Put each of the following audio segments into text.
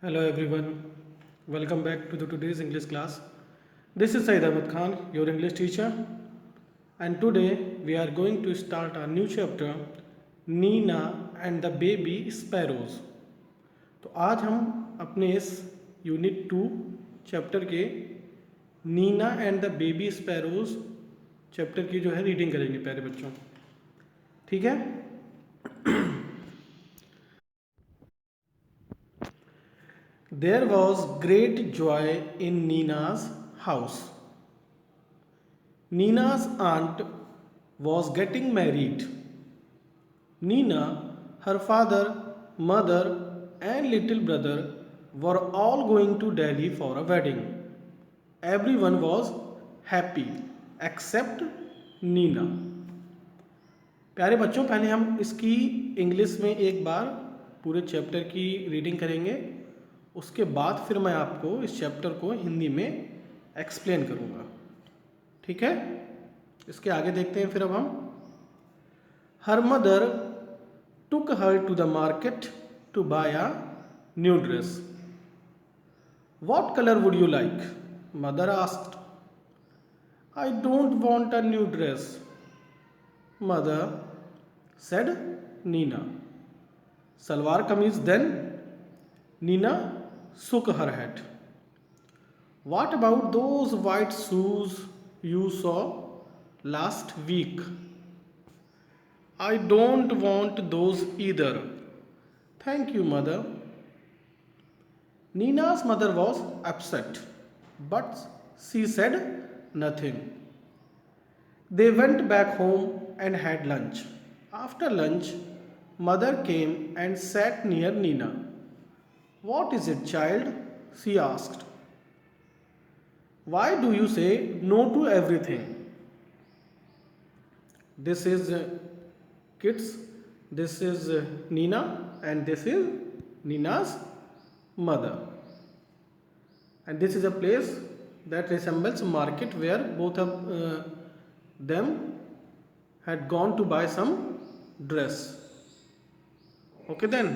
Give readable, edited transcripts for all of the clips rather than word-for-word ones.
Hello everyone, welcome back to the today's English class. This is Said Ahmed Khan, your English teacher, and today we are going to start a new chapter, Nina and the Baby Sparrows. तो आज हम अपने इस unit 2 chapter के Nina and the baby sparrows chapter की जो है reading करेंगे प्यारे बच्चों, ठीक है। There was great joy in Nina's house. Nina's aunt was getting married. Nina, her father, mother, and little brother were all going to Delhi for a wedding. Everyone was happy except Nina. प्यारे बच्चों, पहले हम इसकी English में एक बार पूरे chapter की reading करेंगे, उसके बाद फिर मैं आपको इस चैप्टर को हिंदी में एक्सप्लेन करूँगा, ठीक है। इसके आगे देखते हैं फिर अब हम। Her mother took her to the market to buy a new dress. What color would you like? Mother asked. I don't want a new dress, Mother, said Nina. Salwar kameez then? Nina shook her head. What about those white shoes you saw last week? I don't want those either. Thank you, Mother. Nina's mother was upset, but she said nothing. They went back home and had lunch. After lunch, Mother came and sat near Nina. What is it, child? She asked. Why do you say no to everything? This is kids, this is Nina, and this is Nina's mother. And this is a place that resembles market where both of them had gone to buy some dress. Okay then,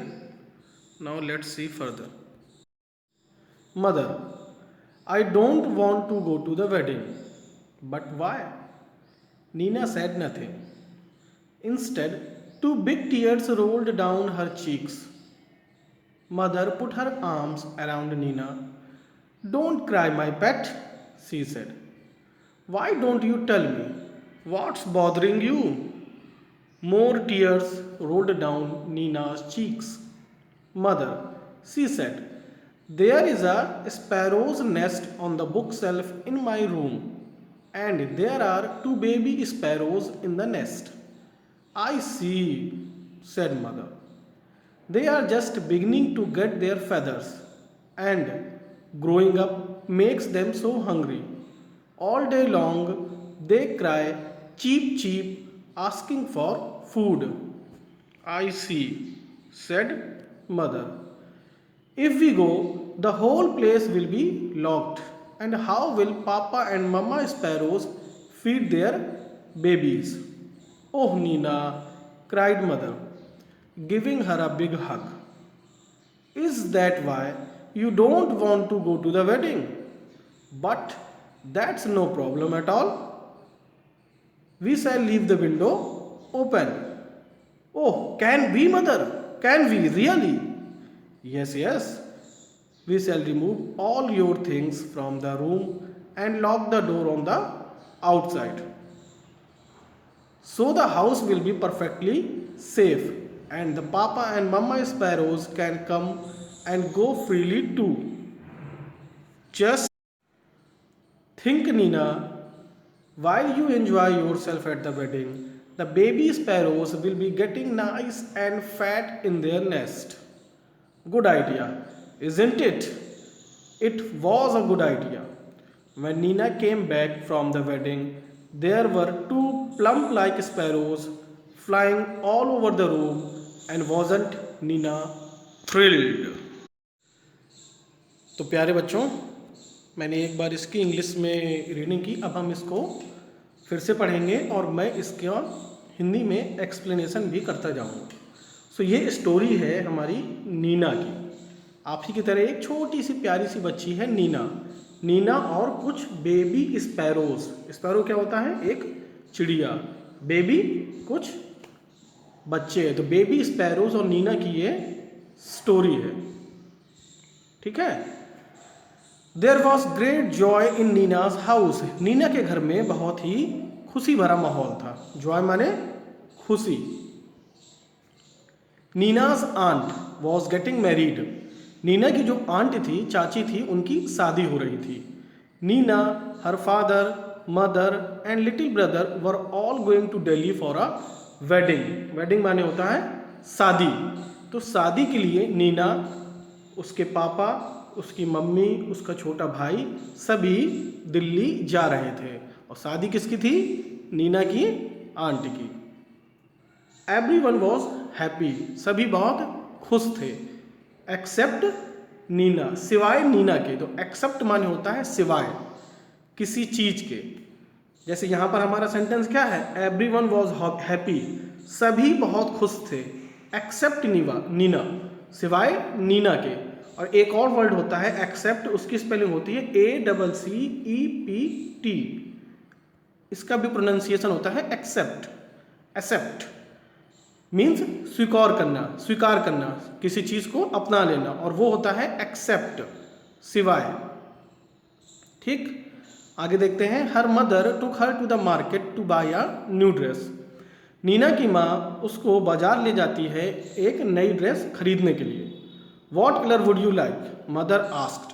now let's see further. Mother, I don't want to go to the wedding. But why? Nina said nothing. Instead, two big tears rolled down her cheeks. Mother put her arms around Nina. Don't cry, my pet, she said. Why don't you tell me? What's bothering you? More tears rolled down Nina's cheeks. Mother, she said, there is a sparrow's nest on the bookshelf in my room, and there are two baby sparrows in the nest. I see, said Mother. They are just beginning to get their feathers, and growing up makes them so hungry. All day long they cry cheep cheep asking for food. I see, said Mother. If we go, the whole place will be locked. And how will Papa and Mama sparrows feed their babies? Oh, Nina, cried Mother, giving her a big hug. Is that why you don't want to go to the wedding? But that's no problem at all. We shall leave the window open. Oh, can we, Mother? Can we really? Yes, yes. We shall remove all your things from the room and lock the door on the outside. So the house will be perfectly safe and the Papa and Mama sparrows can come and go freely too. Just think, Nina, while you enjoy yourself at the wedding, the baby sparrows will be getting nice and fat in their nest. Good idea, isn't it? It was a good idea. When Nina came back from the wedding, there were two plump like sparrows flying all over the room, and wasn't Nina thrilled? तो प्यारे बच्चों, मैंने एक बार इसकी English में reading की, अब हम इसको फिर से पढ़ेंगे और मैं इसका हिंदी में एक्सप्लेनेशन भी करता जाऊंगा। सो ये स्टोरी है हमारी नीना की। आप ही की तरह एक छोटी सी प्यारी सी बच्ची है नीना। नीना और कुछ बेबी स्पैरोज। स्पैरो क्या होता है? एक चिड़िया। बेबी कुछ बच्चे हैं, तो बेबी स्पैरोज और नीना की ये स्टोरी है। ठीक है। There was great joy in Nina's house. Nina के घर में बहुत ही खुशी भरा माहौल था। जॉय माने खुशी। Nina's aunt was getting married. Nina की जो आंट थी, चाची थी, उनकी शादी हो रही थी। Nina, her father, mother and little brother were all going to Delhi for a wedding. Wedding माने होता है शादी। तो शादी के लिए नीना, उसके पापा, उसकी मम्मी, उसका छोटा भाई सभी दिल्ली जा रहे थे। और शादी किसकी थी? नीना की आंट की। Everyone was happy. सभी बहुत खुश थे। एक्सेप्ट नीना, सिवाय नीना के। तो एक्सेप्ट माने होता है सिवाय किसी चीज के। जैसे यहां पर हमारा सेंटेंस क्या है? Everyone was happy. सभी बहुत खुश थे। एक्सेप्ट नीना, सिवाय नीना के। और एक और वर्ड होता है एक्सेप्ट, उसकी स्पेलिंग होती है ACCEPT। इसका भी प्रोनाउंसिएशन होता है एक्सेप्ट। एक्सेप्ट मीन्स स्वीकार करना, स्वीकार करना, किसी चीज को अपना लेना, और वो होता है एक्सेप्ट, सिवाय। ठीक, आगे देखते हैं। Her mother took her to the market to buy a new dress. Nina की माँ उसको बाजार ले जाती है एक नई ड्रेस खरीदने के लिए। What colour would you like? Mother asked.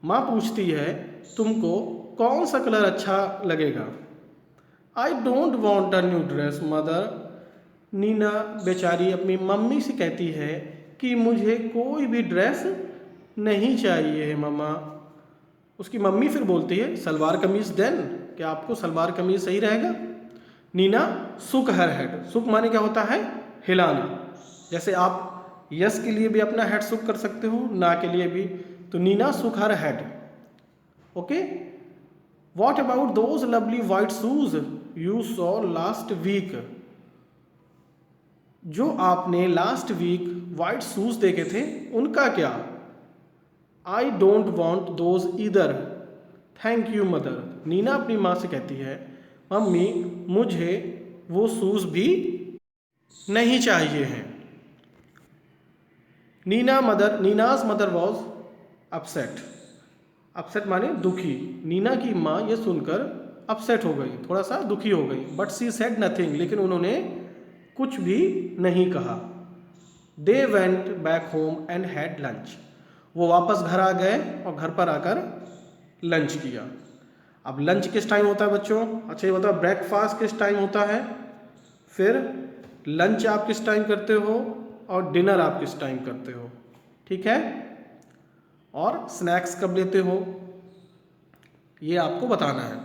माँ पूछती है, तुमको कौन सा कलर अच्छा लगेगा? I don't want a new dress mother. Nina बेचारी अपनी मम्मी से कहती है कि मुझे कोई भी ड्रेस नहीं चाहिए है मम्मा। उसकी मम्मी फिर बोलती है, सलवार कमीज देन, क्या आपको सलवार कमीज सही रहेगा? Neena shook her head. सुक माने क्या होता है? हिलाना। जैसे आप यस के लिए भी अपना हेड सुक कर सकते हो, ना के लिए भी। तो Nina shook her head. Okay. What about those lovely white shoes you saw last week? जो आपने लास्ट वीक वाइट शूज देखे थे, उनका क्या? I don't want those either thank you mother. Nina अपनी माँ से कहती है, मम्मी मुझे वो शूज भी नहीं चाहिए हैं। Nina's mother was upset. Upset माने दुखी। नीना की माँ ये सुनकर अपसेट हो गई, थोड़ा सा दुखी हो गई। बट सी सेड नथिंग, लेकिन उन्होंने कुछ भी नहीं कहा। दे went back home and had lunch. वो वापस घर आ गए और घर पर आकर लंच किया। अब लंच किस टाइम होता है बच्चों? अच्छा ये बताओ, ब्रेकफास्ट किस टाइम होता है, फिर लंच आप किस टाइम करते हो, और डिनर आप किस टाइम करते हो? ठीक है। और स्नैक्स कब लेते हो, ये आपको बताना है।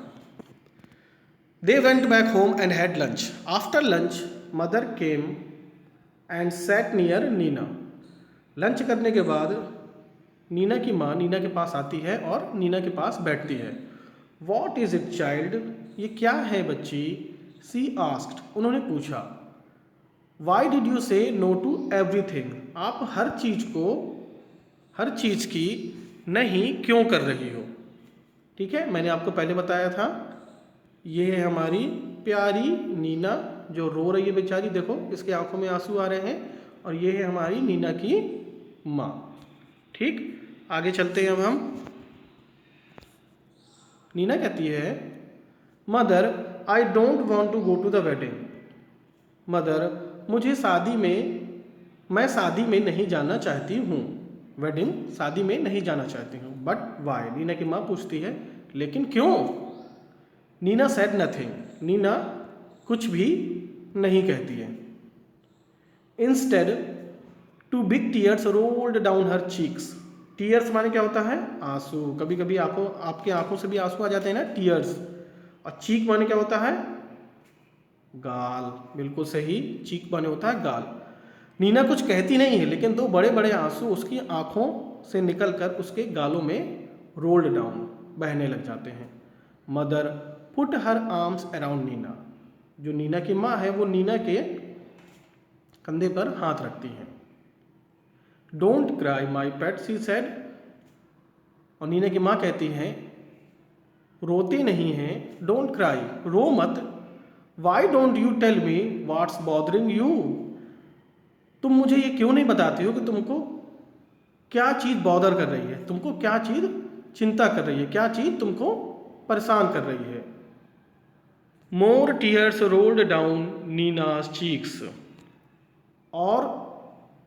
They went back home and had lunch. After lunch mother came and sat near Nina. Lunch करने के बाद नीना की माँ नीना के पास आती है और नीना के पास बैठती है। What is it child? ये क्या है बच्ची? सी आस्क्ड। उन्होंने पूछा। वाई डिड यू से नो टू एवरीथिंग? आप हर चीज की नहीं क्यों कर रही हो? ठीक है, मैंने आपको पहले बताया था, ये है हमारी प्यारी नीना जो रो रही है बेचारी। देखो इसके आंखों में आंसू आ रहे हैं। और ये है हमारी नीना की माँ। ठीक, आगे चलते हैं अब हम। नीना कहती है, mother I don't want to go to the wedding. Mother मैं शादी में नहीं जाना चाहती हूँ। वेडिंग, शादी में नहीं जाना चाहती हूँ। But why? नीना की माँ पूछती है, लेकिन क्यों? Neena said nothing. नीना कुछ भी नहीं कहती है। Instead two big tears rolled down her cheeks. Tears माने क्या होता है? आंसू। कभी कभी आपके आंखों से भी आंसू आ जाते हैं ना, टीयर्स। और चीक माने क्या होता है? गाल। बिल्कुल सही, चीक माने होता है गाल। नीना कुछ कहती नहीं है, लेकिन दो बड़े बड़े आंसू उसकी आंखों से निकलकर उसके गालों में रोल्ड डाउन, बहने लग जाते हैं। Mother put her arms around Neena. जो नीना की माँ है वो नीना के कंधे पर हाथ रखती है। Don't cry my pet she said. और नीना की माँ कहती हैं रोते नहीं हैं, डोंट क्राई, रो मत। Why don't you tell me what's bothering you. तुम मुझे ये क्यों नहीं बताते हो कि तुमको क्या चीज़ बॉदर कर रही है, तुमको क्या चीज़ चिंता कर रही है, क्या चीज़ तुमको परेशान कर रही है। More tears rolled down Nina's cheeks. और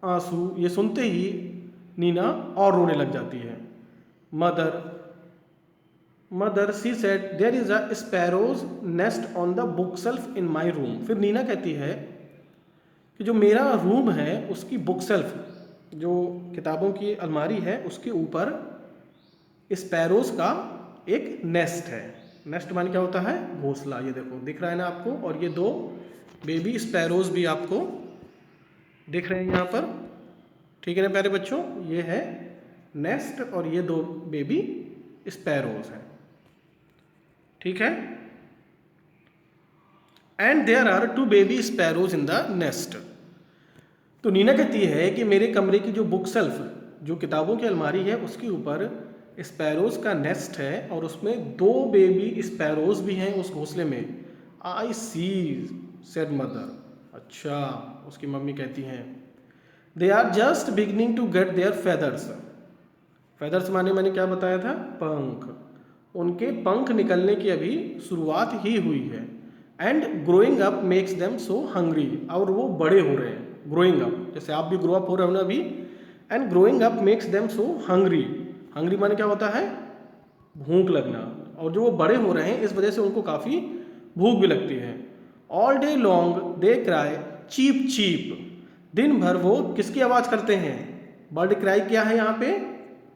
आंसू ये सुनते ही नीना और रोने लग जाती है। Mother she said there is a sparrow's nest on the book shelf in my room. फिर नीना कहती है कि जो मेरा रूम है उसकी बुक सेल्फ, जो किताबों की अलमारी है, उसके ऊपर स्पैरोज का एक नेस्ट है। नेस्ट माने क्या होता है, घोंसला। ये देखो दिख रहा है ना आपको, और ये दो बेबी स्पैरोज भी आपको दिख रहे हैं यहाँ पर। ठीक है ना प्यारे बच्चों, ये है नेस्ट और ये दो बेबी स्पैरोज हैं। ठीक है। And there are 2 baby sparrows in the nest. तो नीना कहती है कि मेरे कमरे की जो बुक सेल्फ, जो किताबों की अलमारी है, उसके ऊपर स्पैरोज का नेस्ट है और उसमें 2 बेबी स्पैरोज भी हैं उस घोंसले में। I she said mother. अच्छा, उसकी मम्मी कहती हैं they are just beginning to get their feathers. Feathers माने मैंने क्या बताया था, पंख। उनके पंख निकलने की अभी शुरुआत ही हुई है। And growing up makes them so hungry. और वो बड़े हो रहे हैं, ग्रोइंग अप, जैसे आप भी ग्रो अप हो रहे हो ना अभी। And growing up makes them so hungry. Hungry माने क्या होता है, भूख लगना। और जो वो बड़े हो रहे हैं इस वजह से उनको काफ़ी भूख भी लगती है। All day long they cry cheep cheep. दिन भर वो किसकी आवाज़ करते हैं, बर्ड क्राई क्या है यहाँ पे,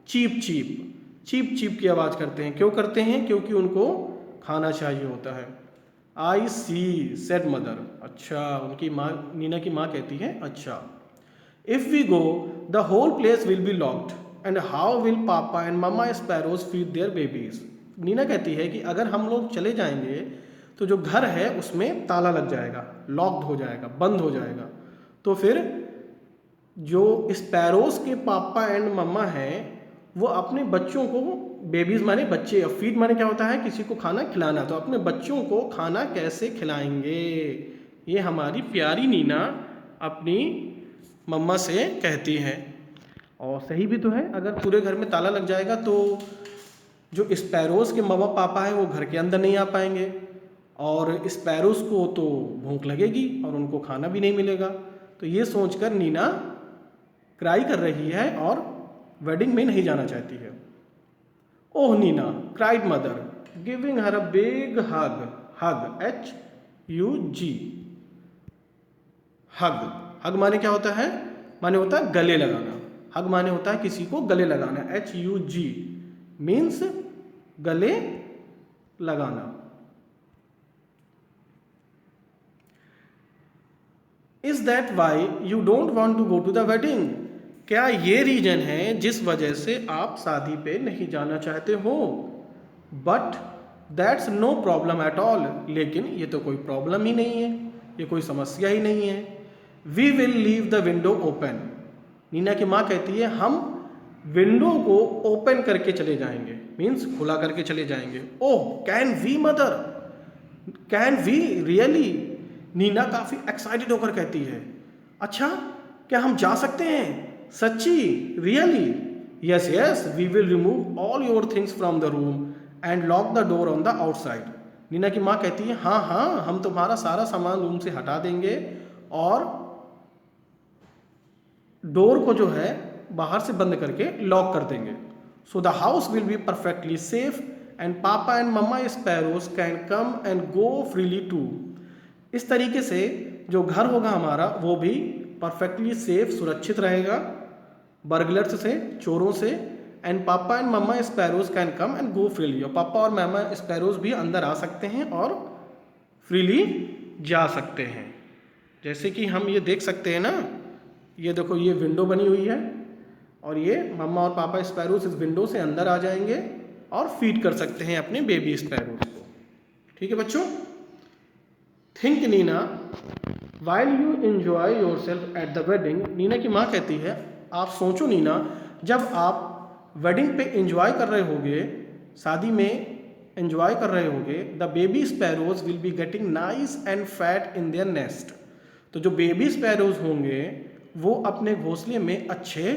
चीप चीप। चीप चीप की आवाज़ करते हैं। क्यों करते हैं, क्योंकि उनको खाना चाहिए होता है। I she said mother. अच्छा, उनकी माँ, नीना की माँ कहती है अच्छा। If we go the whole place will be locked and how will papa and mamma sparrows feed their babies. Neena कहती है कि अगर हम लोग चले जाएंगे तो जो घर है उसमें ताला लग जाएगा, लॉक्ड हो जाएगा, बंद हो जाएगा। तो फिर जो स्पैरोज के पापा एंड मम्मा हैं वो अपने बच्चों को, बेबीज माने बच्चे, और फीड माने क्या होता है, किसी को खाना खिलाना, तो अपने बच्चों को खाना कैसे खिलाएंगे। ये हमारी प्यारी नीना अपनी मम्मा से कहती है। और सही भी तो है, अगर पूरे घर में ताला लग जाएगा तो जो स्पैरोज के मम्मा पापा हैं वो घर के अंदर नहीं आ पाएंगे, और स्पैरोज को तो भूख लगेगी और उनको खाना भी नहीं मिलेगा। तो ये सोचकर नीना क्राई कर रही है और वेडिंग में नहीं जाना चाहती है। Oh Nina, cried mother, giving her a big hug. Hug, HUG, hug. Hug माने क्या होता है, माने होता है गले लगाना। हग माने होता है किसी को गले लगाना। HUG मीन्स गले लगाना। Is that why you don't want to go to the wedding. क्या ये रीजन है जिस वजह से आप शादी पे नहीं जाना चाहते हो। But that's no problem at all. लेकिन ये तो कोई प्रॉब्लम ही नहीं है, ये कोई समस्या ही नहीं है। We will leave the window open. Neena की माँ कहती है हम विंडो को ओपन करके चले जाएंगे, मीन्स खुला करके चले जाएंगे। Oh can we mother, can we really. Nina काफ़ी एक्साइटेड होकर कहती है अच्छा, क्या हम जा सकते हैं, सच्ची, really. Yes yes, we will remove all your things from the room and lock the door on the outside. Neena की माँ कहती है हाँ हाँ, हम तुम्हारा सारा सामान रूम से हटा देंगे और डोर को जो है बाहर से बंद करके लॉक कर देंगे। So the house will be perfectly safe and papa and mamma sparrows can come and go freely too. इस तरीके से जो घर होगा हमारा वो भी परफेक्टली सेफ, सुरक्षित रहेगा बर्गलर्स से, चोरों से। And papa and mamma sparrows can come and go freely. और पापा और मम्मा स्पैरोज भी अंदर आ सकते हैं और फ्रीली जा सकते हैं। जैसे कि हम ये देख सकते हैं ना, ये देखो ये विंडो बनी हुई है और ये मम्मा और पापा स्पैरोज इस विंडो से अंदर आ जाएंगे और फीड कर सकते हैं अपने बेबी स्पैरोज को। ठीक है बच्चों। Think Neena while you enjoy yourself at the wedding. Neena की माँ कहती है आप सोचो नीना, जब आप वेडिंग पे एंजॉय कर रहे होगे, शादी में एंजॉय कर रहे होगे, the baby sparrows will be getting nice and fat in their nest. तो जो बेबी स्पैरोज होंगे वो अपने घोंसले में अच्छे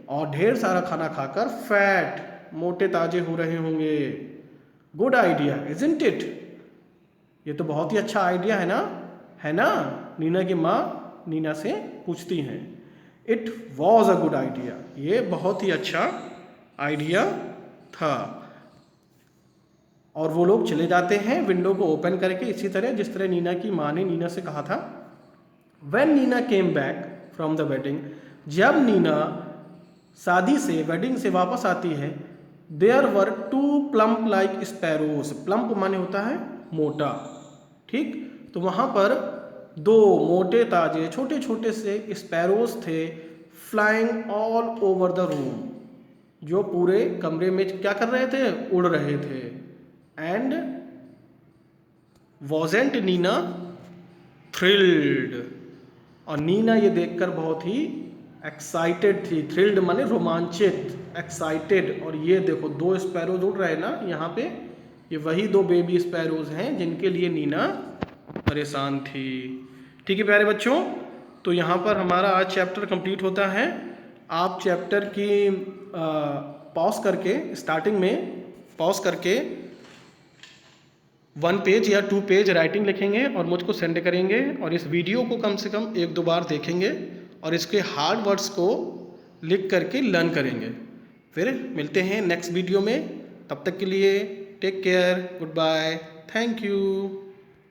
और ढेर सारा खाना खाकर फैट, मोटे ताजे हो रहे होंगे। Good idea isn't it? ये तो बहुत ही अच्छा आइडिया है ना? नीना की माँ नीना से पूछती हैं। It was a good idea, ये बहुत ही अच्छा आइडिया था। और वो लोग चले जाते हैं विंडो को ओपन करके, इसी तरह जिस तरह नीना की माँ ने नीना से कहा था। When Neena came back from the wedding, जब नीना शादी से, वेडिंग से वापस आती है, there were 2 plump like sparrows. Plump माने होता है मोटा, ठीक? तो वहाँ पर 2 मोटे ताजे छोटे छोटे से स्पैरोज थे, flying all over the room, जो पूरे कमरे में क्या कर रहे थे? उड़ रहे थे। एंड वॉजेंट नीना थ्रिल्ड, और नीना ये देखकर बहुत ही एक्साइटेड थी। थ्रिल्ड माने रोमांचित, एक्साइटेड। और ये देखो 2 स्पैरोज उड़ रहे हैं ना यहाँ पे, ये वही 2 बेबी स्पैरोज हैं जिनके लिए नीना परेशान थी। ठीक है प्यारे बच्चों, तो यहाँ पर हमारा आज चैप्टर कंप्लीट होता है। आप चैप्टर की पॉज करके, स्टार्टिंग में पॉज करके 1 पेज या 2 पेज राइटिंग लिखेंगे और मुझको सेंड करेंगे, और इस वीडियो को कम से कम 1-2 बार देखेंगे और इसके हार्ड वर्ड्स को लिख करके लर्न करेंगे। फिर मिलते हैं नेक्स्ट वीडियो में, तब तक के लिए take care, good bye, thank you.